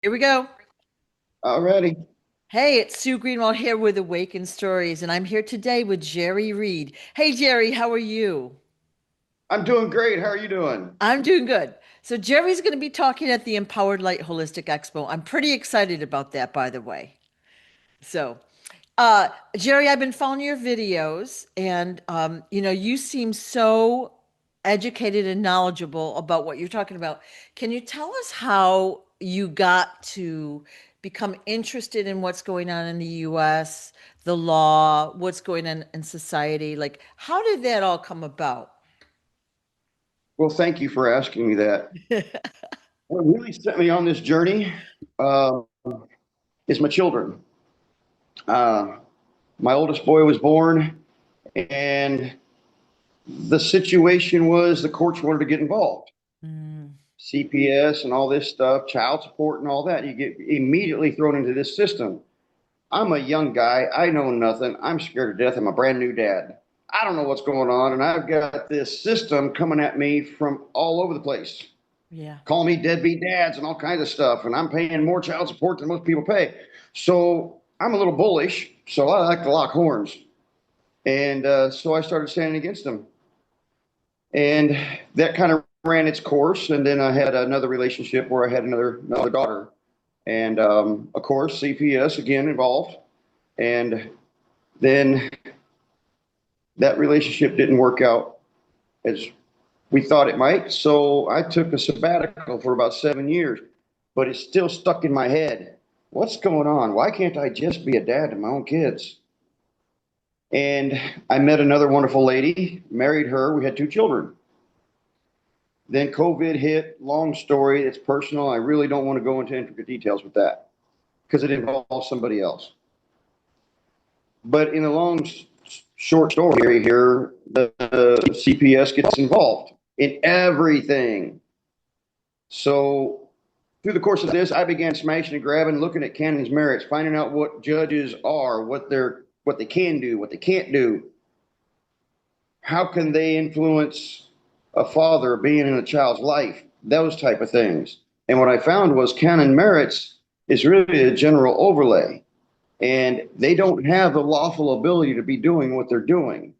Here we go. Alrighty. Hey, it's Sue Greenwald here with Awaken Stories, and I'm here today with Jerry Reid. Hey, Jerry, how are you? I'm doing great. How are you doing? I'm doing good. So, Jerry's going to be talking at the Empowered Light Holistic Expo. I'm pretty excited about that, by the way. So, Jerry, I've been following your videos, and you seem so educated and knowledgeable about what you're talking about. Can you tell us how you got to become interested in what's going on in the U.S., the law, what's going on in society? Like, how did that all come about? Well, thank you for asking me that. What really set me on this journey uh, is my children. Uh, my oldest boy was born, and the situation was the courts wanted to get involved. Mm, CPS and all this stuff, child support and all that. You get immediately thrown into this system. I'm a young guy. I know nothing. I'm scared to death. I'm a brand new dad. I don't know what's going on, and I've got this system coming at me from all over the place. yeah. Call me deadbeat dads and all kinds of stuff. And I'm paying more child support than most people pay. So I'm a little bullish. So I like to lock horns. And so I started standing against them. And that kind of ran its course. And then I had another relationship where I had another daughter. And of course, CPS again involved. And then that relationship didn't work out as we thought it might. So I took a sabbatical for about 7 years, but it's still stuck in my head. What's going on? Why can't I just be a dad to my own kids? And I met another wonderful lady, married her. We had two children. Then COVID hit. Long story. It's personal. I really don't want to go into intricate details with that because it involves somebody else. But in a short story here, the CPS gets involved in everything. So through the course of this, I began smashing and grabbing, looking at canon's merits, finding out what judges are, what they can do, what they can't do. How can they influence a father being in a child's life? Those type of things. And what I found was canon merits is really a general overlay, and they don't have the lawful ability to be doing what they're doing.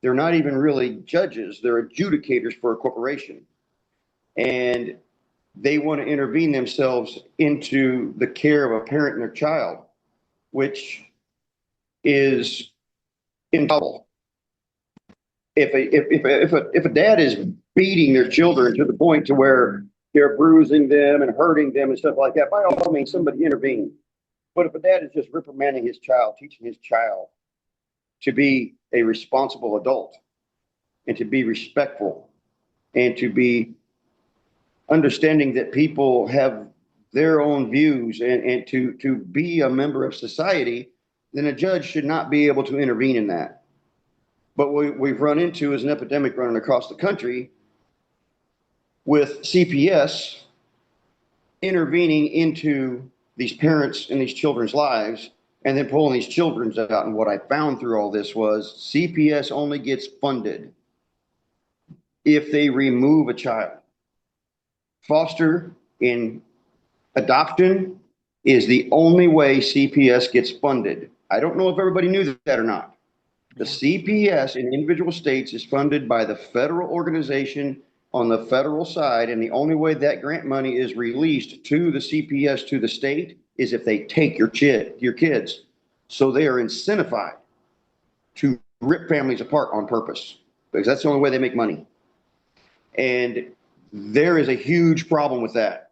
They're not even really judges; they're adjudicators for a corporation, and they want to intervene themselves into the care of a parent and their child, which is intolerable. If a dad is beating their children to the point to where they're bruising them and hurting them and stuff like that, by all means, somebody intervene. But if a dad is just reprimanding his child, teaching his child to be a responsible adult and to be respectful and to be understanding that people have their own views and to be a member of society, then a judge should not be able to intervene in that. But what we've run into is an epidemic running across the country with CPS intervening into these parents and these children's lives and then pulling these children out. And what I found through all this was CPS only gets funded if they remove a child. Foster in adoption is the only way CPS gets funded. I don't know if everybody knew that or not. The Yeah. CPS in individual states is funded by the federal organization on the federal side, and the only way that grant money is released to the CPS to the state is if they take your kids. So they are incentivized to rip families apart on purpose because that's the only way they make money. And there is a huge problem with that.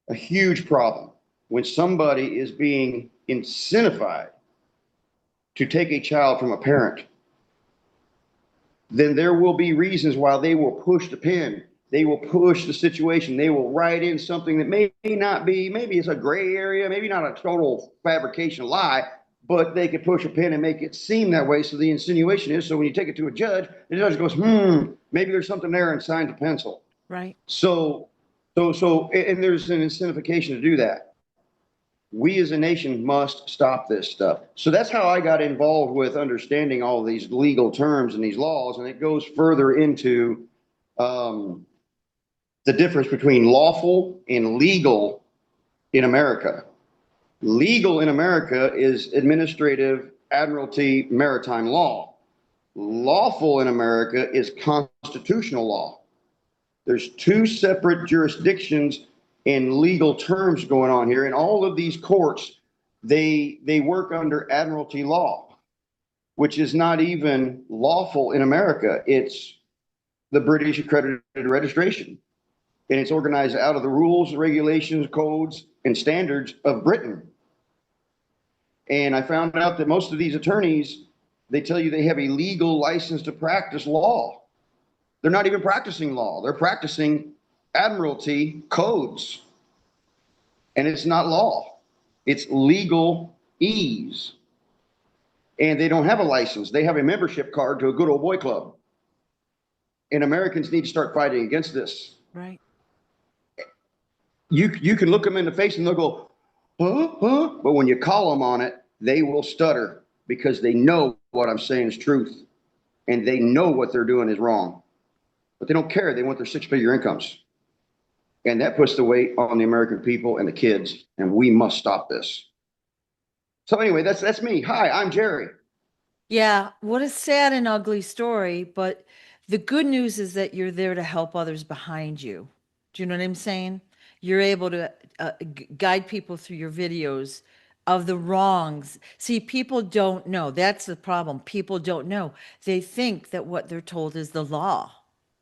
A huge problem when somebody is being incentivized to take a child from a parent, then there will be reasons why they will push the pin. They will push the situation. They will write in something that may not be, maybe it's a gray area, maybe not a total fabrication lie, but they could push a pin and make it seem that way. So the insinuation is, so when you take it to a judge, the judge goes, maybe there's something there and signs a pencil. Right. And there's an incentivization to do that. We as a nation must stop this stuff. So that's how I got involved with understanding all these legal terms and these laws. And it goes further into um, the difference between lawful and legal in America. Legal in America is administrative, admiralty, maritime law. Lawful in America is constitutional law. There's two separate jurisdictions in legal terms going on here. And all of these courts, they work under admiralty law, which is not even lawful in America. It's the British accredited registration. And it's organized out of the rules, regulations, codes, and standards of Britain. And I found out that most of these attorneys, they tell you they have a legal license to practice law. They're not even practicing law. They're practicing admiralty codes. And it's not law. It's legal ease. And they don't have a license. They have a membership card to a good old boy club. And Americans need to start fighting against this. Right. You can look them in the face and they'll go, huh, huh. But when you call them on it, they will stutter because they know what I'm saying is truth. And they know what they're doing is wrong. But they don't care. They want their six-figure incomes. And that puts the weight on the American people and the kids. And we must stop this. So anyway, that's me. Hi, I'm Jerry. Yeah, what a sad and ugly story, but the good news is that you're there to help others behind you. Do you know what I'm saying? You're able to guide people through your videos of the wrongs. See, people don't know. That's the problem. People don't know. They think that what they're told is the law.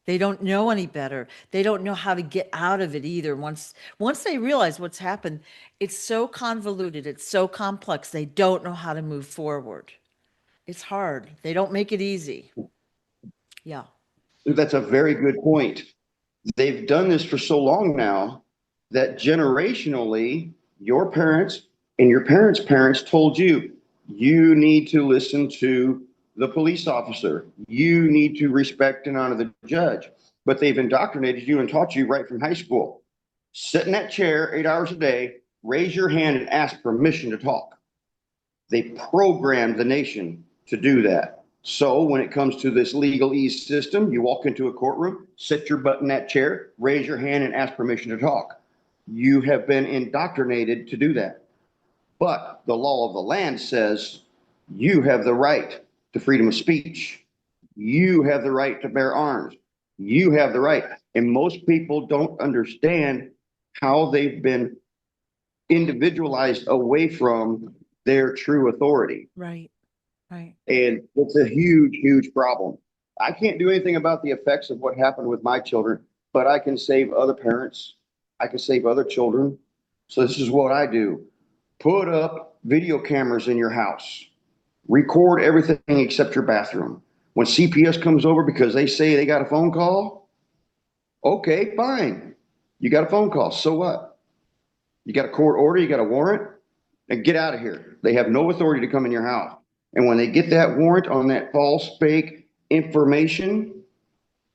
They don't know any better. They don't know how to get out of it either. Once they realize what's happened, it's so convoluted, it's so complex, they don't know how to move forward. It's hard. They don't make it easy. Yeah. That's a very good point. They've done this for so long now that generationally, your parents and your parents' parents told you, you need to listen to the police officer. You need to respect and honor the judge. But they've indoctrinated you and taught you right from high school. Sit in that chair 8 hours a day, raise your hand and ask permission to talk. They programmed the nation to do that. So when it comes to this legalese system, you walk into a courtroom, sit your butt in that chair, raise your hand and ask permission to talk. You have been indoctrinated to do that. But the law of the land says you have the right to freedom of speech. You have the right to bear arms. You have the right. And most people don't understand how they've been individualized away from their true authority. Right. Right. And it's a huge, huge problem. I can't do anything about the effects of what happened with my children, but I can save other parents. I can save other children. So this is what I do. Put up video cameras in your house. Record everything except your bathroom. When CPS comes over because they say they got a phone call, okay, fine. You got a phone call. So what? You got a court order, you got a warrant, and get out of here. They have no authority to come in your house. And when they get that warrant on that false, fake information,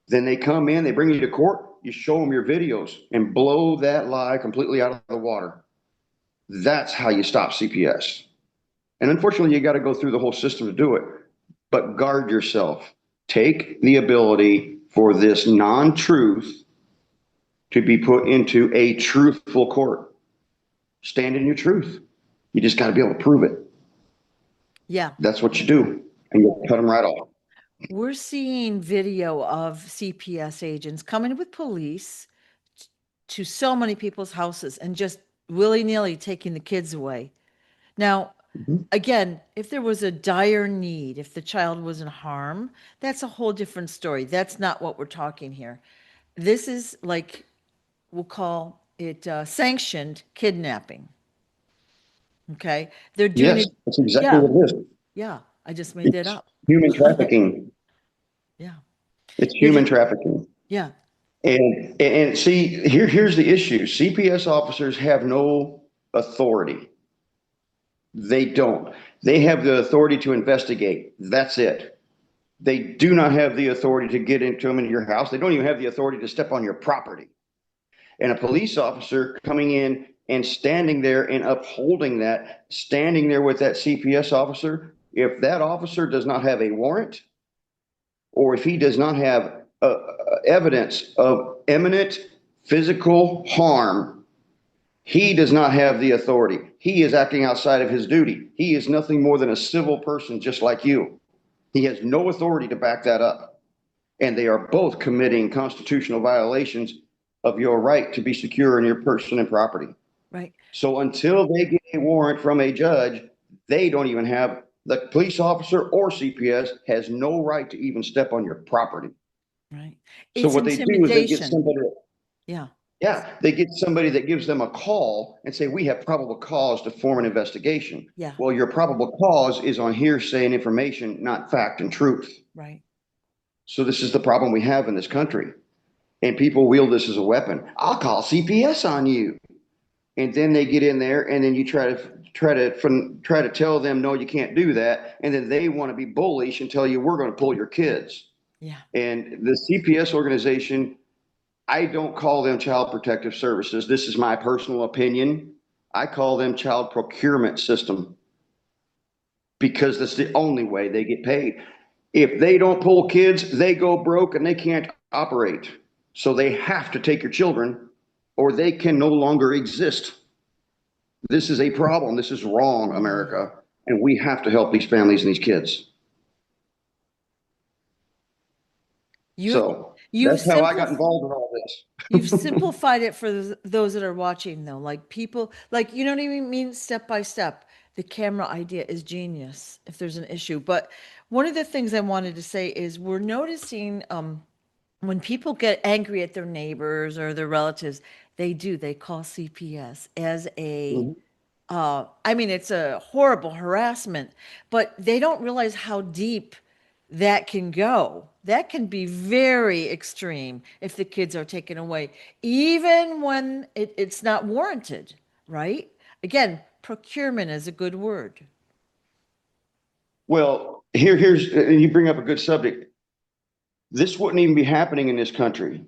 then they come in, they bring you to court, you show them your videos and blow that lie completely out of the water. That's how you stop CPS. And unfortunately, you got to go through the whole system to do it. But guard yourself. Take the ability for this non-truth to be put into a truthful court. Stand in your truth. You just got to be able to prove it. Yeah. That's what you do. And you cut them right off. We're seeing video of CPS agents coming with police to so many people's houses and just willy-nilly taking the kids away. Now, again, if there was a dire need, if the child was in harm, that's a whole different story. That's not what we're talking here. This is like, we'll call it sanctioned kidnapping. Okay? They're doing Yes, it. that's exactly Yeah. what it is. Yeah. I just made that It's up. human trafficking. Yeah. It's human trafficking. Yeah. And see, here's the issue. CPS officers have no authority. They don't. They have the authority to investigate. That's it. They do not have the authority to get into them in your house. They don't even have the authority to step on your property. And a police officer coming in and standing there and upholding that, standing there with that CPS officer, if that officer does not have a warrant, or if he does not have evidence of imminent physical harm, He does not have the authority. He is acting outside of his duty. He is nothing more than a civil person just like you. He has no authority to back that up. And they are both committing constitutional violations of your right to be secure in your person and property. Right. So until they get a warrant from a judge, they don't even have, the police officer or CPS has no right to even step on your property. Right. So It's what they do is they get intimidation. somebody, Yeah. yeah, they get somebody that gives them a call and say, we have probable cause to form an investigation. Yeah. Well, your probable cause is on hearsay and information, not fact and truth. Right. So this is the problem we have in this country. And people wield this as a weapon. I'll call CPS on you. And then they get in there and then you try to tell them, no, you can't do that. And then they want to be bullish and tell you, we're going to pull your kids. Yeah. And the CPS organization, I don't call them child protective services. This is my personal opinion. I call them child procurement system because that's the only way they get paid. If they don't pull kids, they go broke and they can't operate. So they have to take your children or they can no longer exist. This is a problem. This is wrong, America. And we have to help these families and these kids. You've So you've that's how I got simplified involved in all you've this. simplified it for those that are watching though. Like people, like you don't even mean step by step. The camera idea is genius if there's an issue. But one of the things I wanted to say is we're noticing when people get angry at their neighbors or their relatives, they call CPS as a I mean, it's a horrible harassment, but they don't realize how deep that can go. That can be very extreme if the kids are taken away, even when it's not warranted, right? Again, procurement is a good word. Well, here's, and you bring up a good subject. This wouldn't even be happening in this country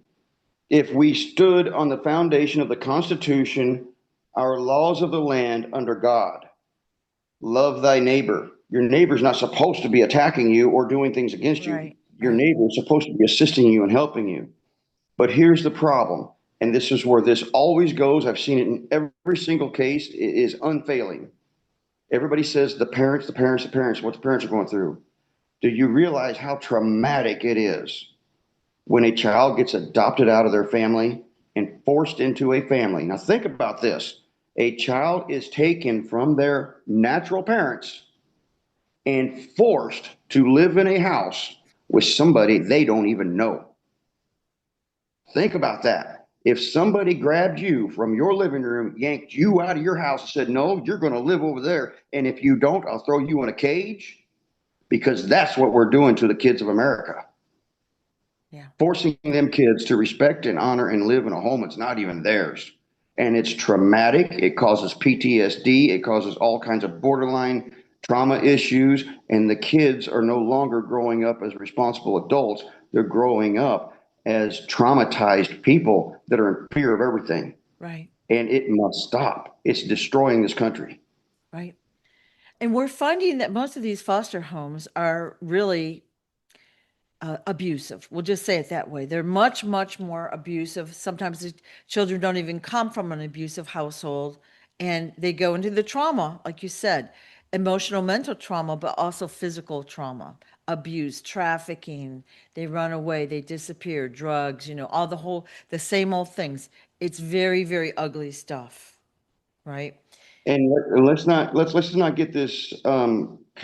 if we stood on the foundation of the Constitution, our laws of the land under God. Love thy neighbor. Your neighbor's not supposed to be attacking you or doing things against you. Right, Your right. neighbor is supposed to be assisting you and helping you. But here's the problem, and this is where this always goes. I've seen it in every single case. It is unfailing. Everybody says the parents, the parents, the parents, what the parents are going through. Do you realize how traumatic it is when a child gets adopted out of their family and forced into a family? Now, think about this. A child is taken from their natural parents and forced to live in a house with somebody they don't even know. Think about that. If somebody grabbed you from your living room, yanked you out of your house, and said, no, you're going to live over there. And if you don't, I'll throw you in a cage, because that's what we're doing to the kids of America, Yeah, forcing them kids to respect and honor and live in a home that's not even theirs. And it's traumatic. It causes PTSD. It causes all kinds of borderline trauma issues. And the kids are no longer growing up as responsible adults. They're growing up as traumatized people that are in fear of everything. right, And it must stop. It's destroying this country. right. And we're finding that most of these foster homes are really abusive. We'll just say it that way. They're much, much more abusive. Sometimes the children don't even come from an abusive household and they go into the trauma, like you said, emotional, mental trauma, but also physical trauma, abuse, trafficking. They run away, they disappear, drugs, all the same old things. It's very, very ugly stuff, right? And let's not get this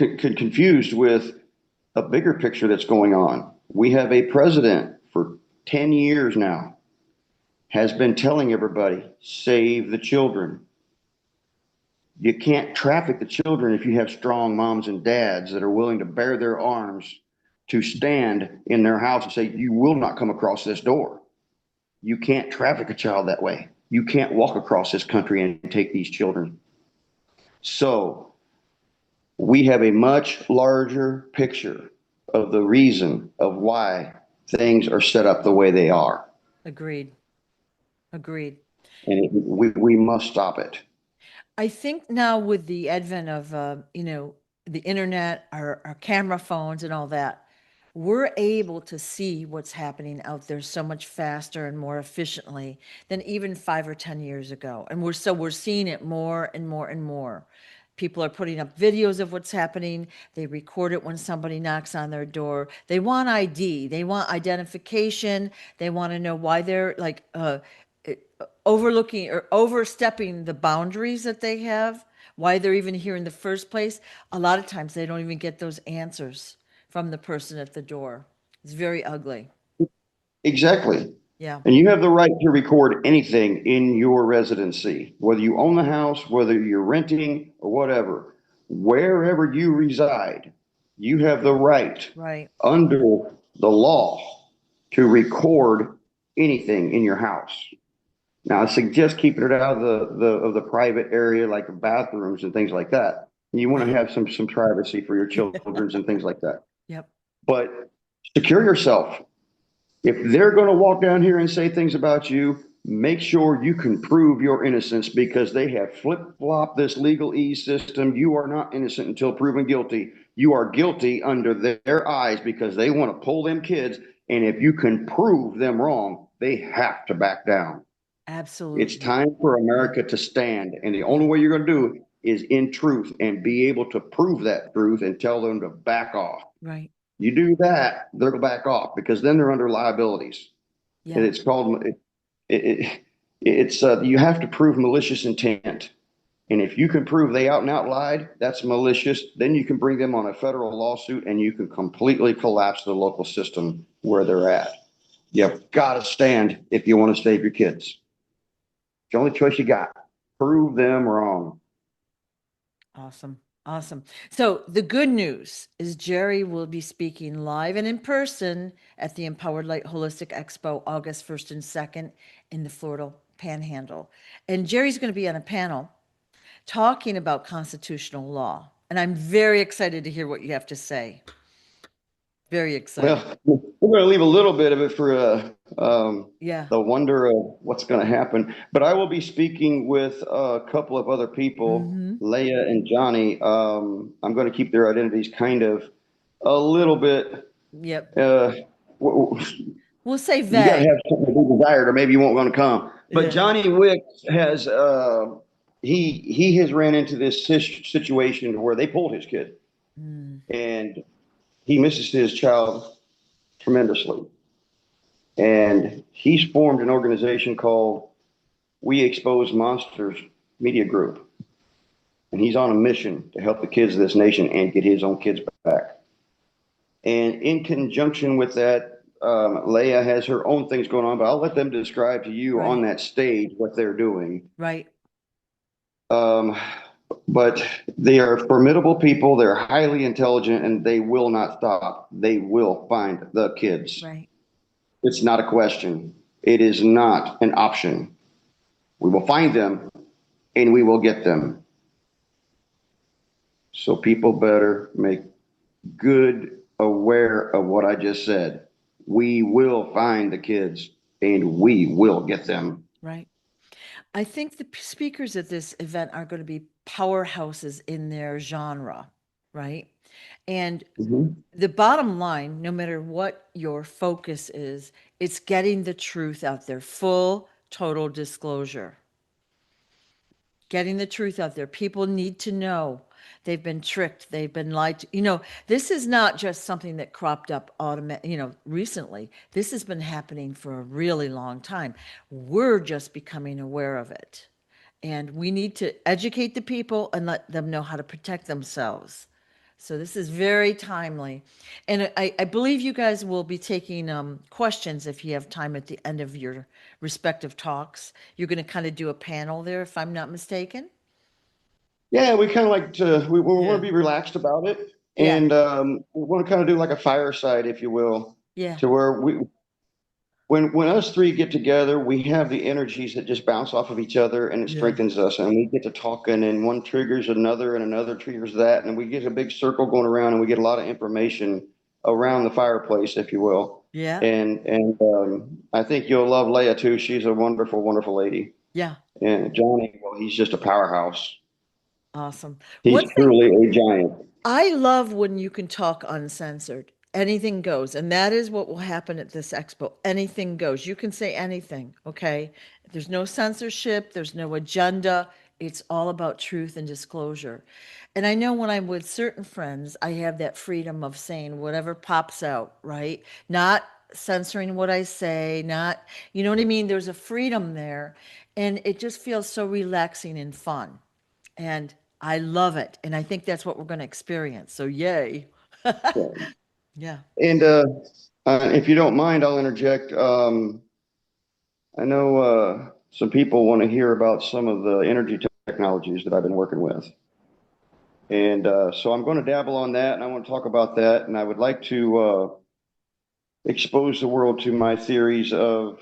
confused with a bigger picture that's going on. We have a president for 10 years now has been telling everybody, save the children. You can't traffic the children if you have strong moms and dads that are willing to bare their arms to stand in their house and say, you will not come across this door. You can't traffic a child that way. You can't walk across this country and take these children. So we have a much larger picture of the reason of why things are set up the way they are. Agreed. Agreed. And we must stop it. I think now with the advent of, the internet, our camera phones and all that, we're able to see what's happening out there so much faster and more efficiently than even 5 or 10 years ago. And we're seeing it more and more and more. People are putting up videos of what's happening. They record it when somebody knocks on their door. They want ID. They want identification. They want to know why they're like overlooking or overstepping the boundaries that they have, why they're even here in the first place. A lot of times they don't even get those answers from the person at the door. It's very ugly. Exactly. Yeah, And you have the right to record anything in your residency, whether you own the house, whether you're renting or whatever, wherever you reside, you have the right right. under the law to record anything in your house. Now, I suggest keeping it out of the private area, like the bathrooms and things like that. You want to have some privacy for your children's and things like that. Yep. But secure yourself. If they're going to walk down here and say things about you, make sure you can prove your innocence because they have flip-flopped this legalese system. You are not innocent until proven guilty. You are guilty under their eyes because they want to pull them kids. And if you can prove them wrong, they have to back down. It's Absolutely. time for Yeah. America to stand. And the Yeah. only way you're going to do it is in truth and be able to prove that truth and tell them to back off. Right. You do that, they'll back off because then they're under liabilities. And Yeah. it's called it's you have to prove malicious intent. And if you can prove they out and out lied, that's malicious. Then you can bring them on a federal lawsuit and you can completely collapse the local system where they're at. You've got to stand if you want to save your kids. It's the only choice you got. Prove them wrong. Awesome. Awesome. So the good news is Jerry will be speaking live and in person at the Empowered Light Holistic Expo, August 1st and 2nd in the Florida Panhandle. And Jerry's going to be on a panel talking about constitutional law. And I'm very excited to hear what you have to say. Very excited. Well, we're going to leave a little bit of it for Yeah. the wonder of what's going to happen. But I will be speaking with a couple of other people, Mm-hmm. Leah and Johnny. I'm going to keep their identities kind of a little bit. Yep. Uh, w- w- We'll say you got to vague. have something to be desired, or maybe you won't want to come. But Yeah. Johnny Wicks has he has ran into this situation where they pulled his kid, Mm, and he misses his child tremendously. And he's formed an organization called We Expose Monsters Media Group. And he's on a mission to help the kids of this nation and get his own kids back. And in conjunction with that, Leah has her own things going on, but I'll let them describe to you on right. that stage what they're doing. Right. Um, but they are formidable people. They're highly intelligent and they will not stop. They will find the kids. Right. It's not a question. It is not an option. We will find them and we will get them. So people better make good aware of what I just said. We will find the kids and we will get them. Right. I think the speakers at this event are going to be powerhouses in their genre, right? And Mhm. the bottom line, no matter what your focus is, it's getting the truth out there, full, total disclosure. Getting the truth out there. People need to know they've been tricked, they've been lied to. This is not just something that cropped up recently. This has been happening for a really long time. We're just becoming aware of it. And we need to educate the people and let them know how to protect themselves. So this is very timely. And I believe you guys will be taking questions if you have time at the end of your respective talks. You're going to kind of do a panel there, if I'm not mistaken. Yeah, we kind of like we want Yeah. to be relaxed about it. Yeah. And we want to kind of do like a fireside, if you will, Yeah. to where when us three get together, we have the energies that just bounce off of each other and it Yeah. strengthens us. And we get to talking, and one triggers another, and another triggers that. And we get a big circle going around, and we get a lot of information around the fireplace, if you will. Yeah. And I think you'll love Leah too. She's a wonderful, wonderful lady. Yeah. And Johnny, well, he's just a powerhouse. Awesome. He's One thing truly a giant. I love when you can talk uncensored. anything goes. And that is what will happen at this expo. Anything goes. You can say anything, okay? There's no censorship, there's no agenda. It's all about truth and disclosure. And I know when I'm with certain friends, I have that freedom of saying whatever pops out, right? Not censoring what I say, not, you know what I mean? There's a freedom there. And it just feels so relaxing and fun. And I love it. And I think that's what we're going to experience. So, yay. Yeah. And if you don't mind, I'll interject. I know some people want to hear about some of the energy technologies that I've been working with. And so I'm going to dabble on that and I want to talk about that. And I would like to expose the world to my theories of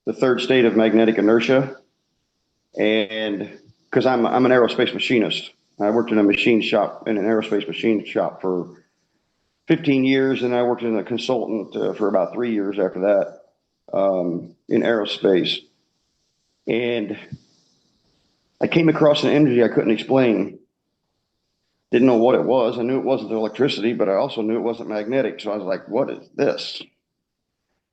the third state of magnetic inertia. And because I'm an aerospace machinist, I worked in a machine shop, in an aerospace machine shop for 15 years, and I worked as a consultant for about 3 years after that in aerospace. And I came across an energy I couldn't explain. Didn't know what it was. I knew it wasn't electricity, but I also knew it wasn't magnetic. So I was like, what is this?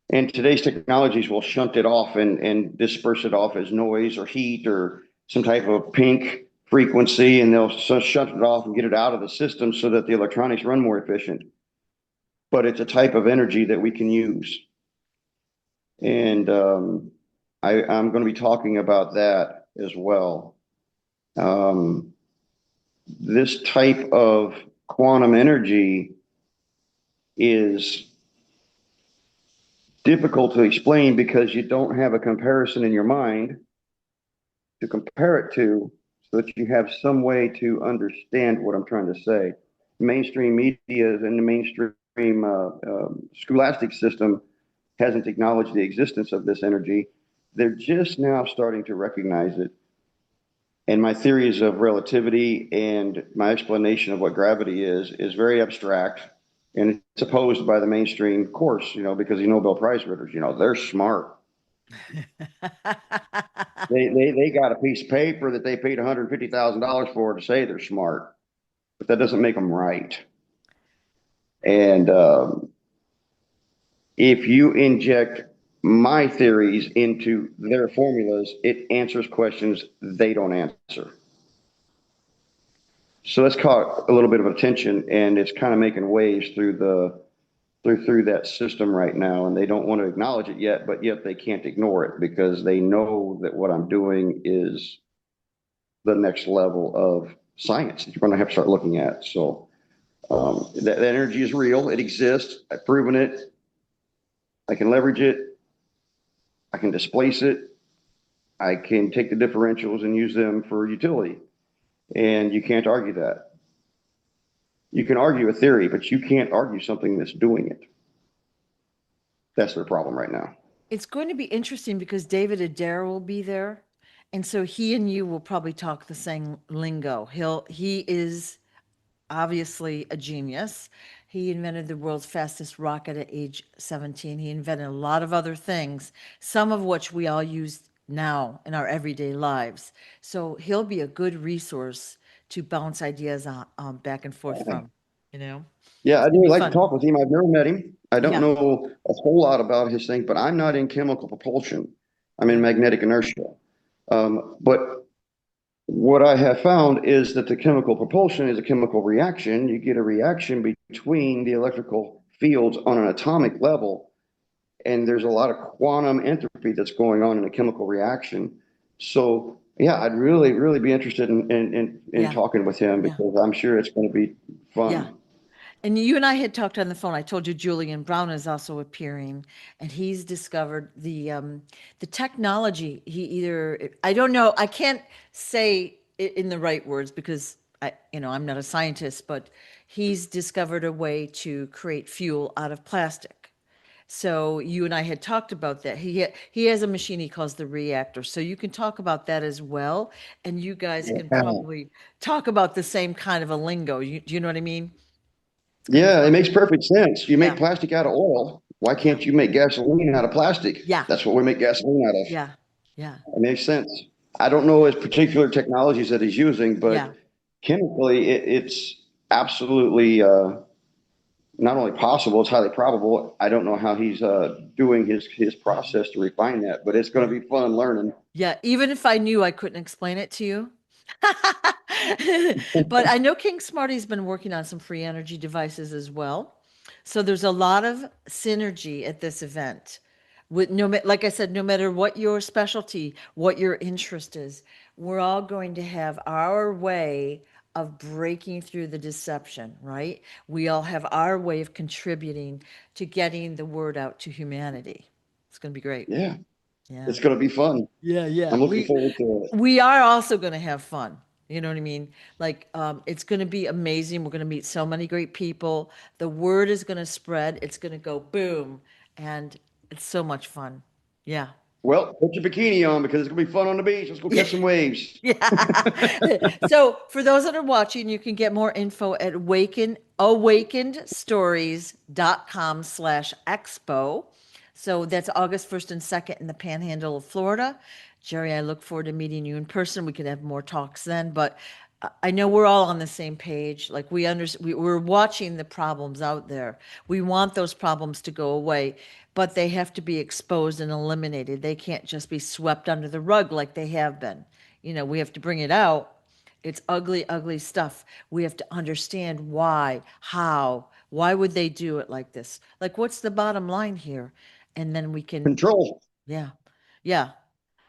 And today's technologies will shunt it off and disperse it off as noise or heat or some type of pink frequency, and they'll shunt it off and get it out of the system so that the electronics run more efficient. But it's a type of energy that we can use. And I'm going to be talking about that as well. This type of quantum energy is difficult to explain because you don't have a comparison in your mind to compare it to so that you have some way to understand what I'm trying to say. Mainstream media and the mainstream scholastic system hasn't acknowledged the existence of this energy. They're just now starting to recognize it. And my theories of relativity and my explanation of what gravity is very abstract. And it's opposed by the mainstream course, because the Nobel Prize winners, they're smart. They got a piece of paper that they paid $150,000 for to say they're smart, but that doesn't make them right. And if you inject my theories into their formulas, it answers questions they don't answer. So that's caught a little bit of attention, and it's kind of making waves through that system right now, and they don't want to acknowledge it yet, but yet they can't ignore it because they know that what I'm doing is the next level of science that you're going to have to start looking at. So that energy is real. It exists. I've proven it. I can leverage it. I can displace it. I can take the differentials and use them for utility. And you can't argue that. You can argue a theory, but you can't argue something that's doing it. That's their problem right now. It's going to be interesting because David Adair will be there. And so he and you will probably talk the same lingo. He is obviously a genius. He invented the world's fastest rocket at age 17. He invented a lot of other things, some of which we all use now in our everyday lives. So he'll be a good resource to bounce ideas back and forth from, you know? Yeah, It's I'd gonna really be like to fun. talk with him. I've never met him. I don't Yeah, know a whole lot about his thing, but I'm not in chemical propulsion. I'm in yeah, magnetic inertia. But what I have found is that the chemical propulsion is a chemical reaction. You get a reaction between the electrical fields on an atomic level, and there's a lot of quantum entropy that's going on in a chemical reaction. So yeah, I'd really, really be interested in yeah, talking with him yeah, because I'm sure it's going to be yeah. fun. And you and I had talked on the phone. I told you Julian Brown is also appearing, and he's discovered the technology. He either I don't know. I can't say it in the right words because I'm not a scientist, but he's discovered a way to create fuel out of plastic. So you and I had talked about that. He has a machine he calls the reactor. So you can talk about that as well, and you guys can Yeah. probably talk about the same kind of a lingo. Do you know what I mean? It's going to be Yeah, it fun. makes perfect sense. You make Yeah. plastic out of oil. Why Yeah. can't you make gasoline out of plastic? Yeah. That's what we make gasoline out of. Yeah. Yeah. It makes sense. I don't know his particular technologies that he's using, Yeah. but chemically, it's absolutely not only possible, it's highly probable. I don't know how he's doing his process to refine that, but it's going Yeah. to be fun learning. Yeah. Even if I knew, I couldn't explain it to you. But I know King Smarty's been working on some free energy devices as well. So there's a lot of synergy at this event. With like I said, no matter what your specialty, what your interest is, we're all going to have our way of breaking through the deception, right? We all have our way of contributing to getting the word out to humanity. It's going to be great. Yeah, Yeah. it's going to be fun. Yeah, yeah. I'm looking forward to it. We are also going to have fun. You know what I mean? Like, it's going to be amazing. We're going to meet so many great people. The word is going to spread. It's going to go boom, and it's so much fun. Yeah. Well, put your bikini on because it's going to be fun on the beach. Let's go catch some waves. Yeah. So for those that are watching, you can get more info at awakenedstories.com/expo. So that's August 1st and 2nd in the Panhandle of Florida. Jerry, I look forward to meeting you in person. We could have more talks then, but I know we're all on the same page. Like we're watching the problems out there. We want those problems to go away, but they have to be exposed and eliminated. They can't just be swept under the rug like they have been. We have to bring it out. It's ugly, ugly stuff. We have to understand why, how, why would they do it like this? Like, what's the bottom line here? And then we can, Control. yeah, yeah.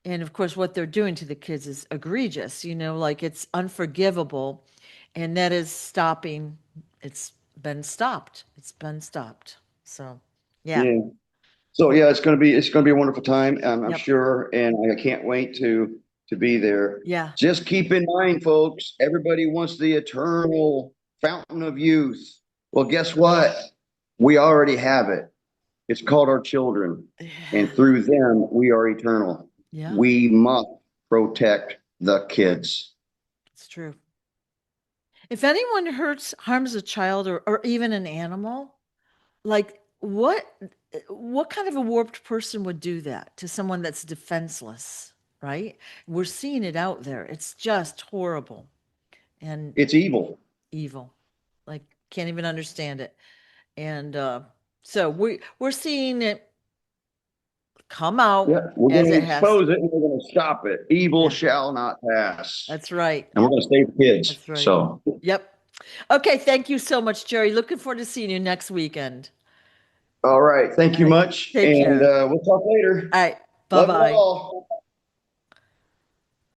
And of course, what they're doing to the kids is egregious, like it's unforgivable. And that is stopping. It's been stopped. It's been stopped. So, yeah, Yeah. So yeah, it's gonna be a wonderful time, I'm yep, sure, and I can't wait to be there. yeah, Just keep in mind, folks, everybody wants the eternal fountain of youth. Well, guess what? We already have it. It's called our children, and yeah, through them we are eternal. yeah, We must protect the kids. it's true. If anyone harms a child or even an animal, like what kind of a warped person would do that to someone that's defenseless, right? We're seeing it out there. It's just horrible and It's evil. evil. Like can't even understand it. And so we're seeing it come out Yeah, we're as going it to has. expose it and we're going to stop it. Evil Yeah, shall not pass, that's right. and we're going to save kids. That's right. So, Yep. Okay, thank you so much, Jerry. Looking forward to seeing you next weekend. all right. Thank All you right. much, Take and care. we'll talk later. All right. Love you Bye-bye. all.